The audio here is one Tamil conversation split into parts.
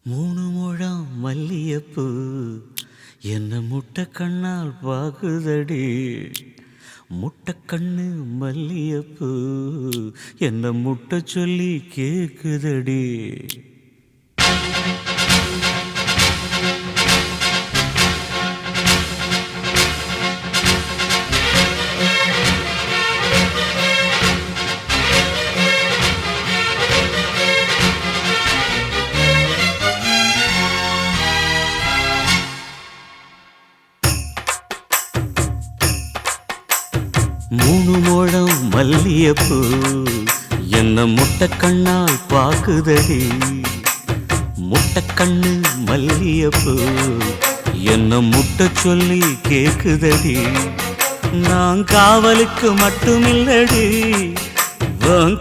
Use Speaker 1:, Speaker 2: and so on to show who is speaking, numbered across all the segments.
Speaker 1: மூணு முழம் மல்லியப்பூ என்ன முட்டை கண்ணால் பாகுதடி. முட்டை கண்ணு மல்லியப்பூ என்ன முட்டை சொல்லி கேக்குதடி. மூணு முழம் மல்லியப்பூ என்ன முட்டை கண்ணால் பாக்குதடி. முட்டை கண்ணு மல்லியப்பூ என்ன முட்டை சொல்லி கேக்குதடி. நான் காவலுக்கு மட்டுமில்லடி,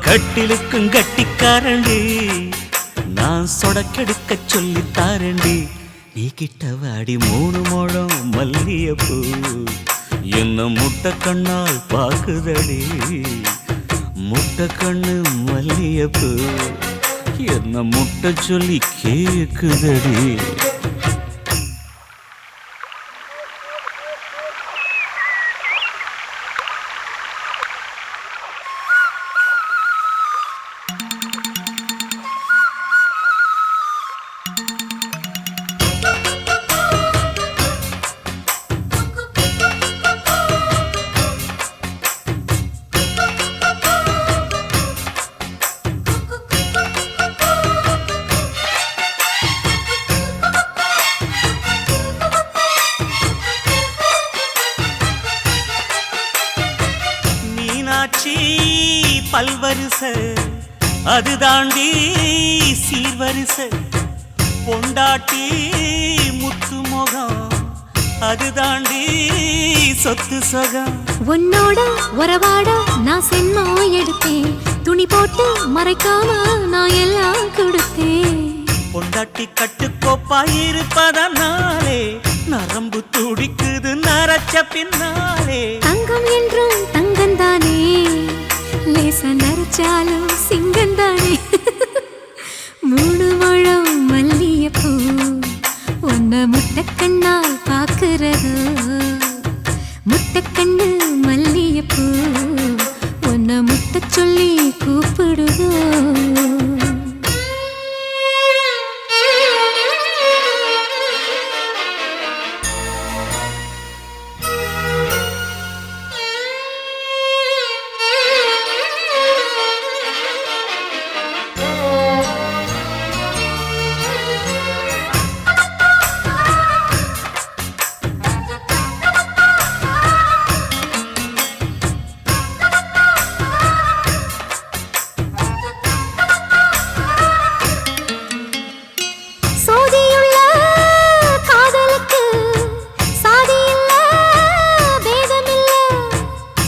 Speaker 1: கட்டிலுக்கும் கட்டிக்காரண்டி. நான் சொடக்கெடுக்க சொல்லித்தாரண்டி. நீ கிட்ட வாடி மூணு முழம் மல்லியப்பூ என்ன முட்டை கண்ணால் பாக்குதடி. முட்டை கண்ணு மல்லியப்பூ என்ன முட்டை சொல்லி கேக்குதடி. பல்வரிச அது தாண்டி சீர்வரிச பொண்டாட்டி முத்து முகம் அது தாண்டி சொத்து சொகம்.
Speaker 2: உன்னோட உறவாட நான் சென்மா எடுத்தேன், துணி போட்டு மறைக்காம நான் எல்லாம் கொடுத்தேன்.
Speaker 1: பொண்டாட்டி கட்டுக்கோப்பாயிருப்பதனாலே நரம்பு துடிக்குது நரச்ச பின்னாலே.
Speaker 2: தங்கம் என்றும் தங்கந்தானே, லேசா நரைச்சாலும் சிங்கந்தானே. மூணு முழம் மல்லியப்பூ உன்ன முட்டை கண்ணால் பாக்குறது. முட்டை கண்ணு மல்லியப்பூ உன்ன முட்டை சொல்லி கூப்பிடுதோ.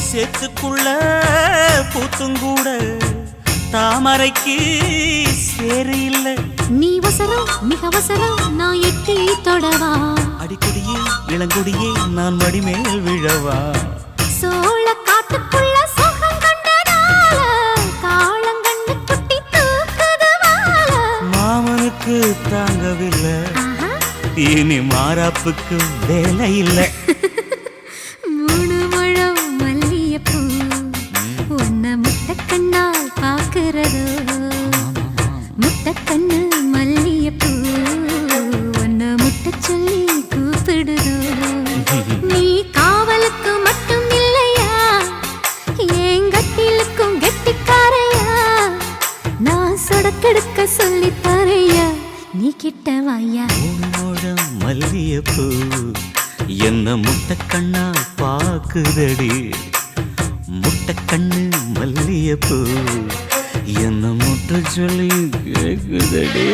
Speaker 1: சேத்துக்குள்ள பூத்துங்கூட தாமரைக்கு சேரு இல்ல.
Speaker 2: நீ வசரம் மிக வசரம் நான் எட்டி தொடவா.
Speaker 1: அடிக்கடியே இளங்குடியே நான் மடிமேல் விழவா.
Speaker 2: சோழ காட்டுக்குள்ள சுகம் கண்டதால காளங்கண்ணு குட்டி தூக்குதுவால.
Speaker 1: மாமனுக்கு தாங்கவில்லை, இனி மாறாப்புக்கு வேலை இல்லை.
Speaker 2: மூணு முழம் மல்லியப்பூ உன்ன முட்டை கண்ணால் பாக்குறதோ. முட்டை கண்ணு மல்லியப்பூ உன்ன முட்டை சொல்லி கூப்பிடுதோ. நீ காவலுக்கு மட்டும் இல்லையா, என் கட்டிலுக்கும் கெட்டிக்காரையா. நான் சொடக்கெடுக்க சொல்லி தரையா, நீ கிட்ட வாயா.
Speaker 1: மூணு முழம் மல்லியப்பூ என்ன முட்டை கண்ணா பாக்குதடி. முட்டை கண்ணு மல்லியப்பூ என்ன முட்டை சொல்லி கேக்குதடி.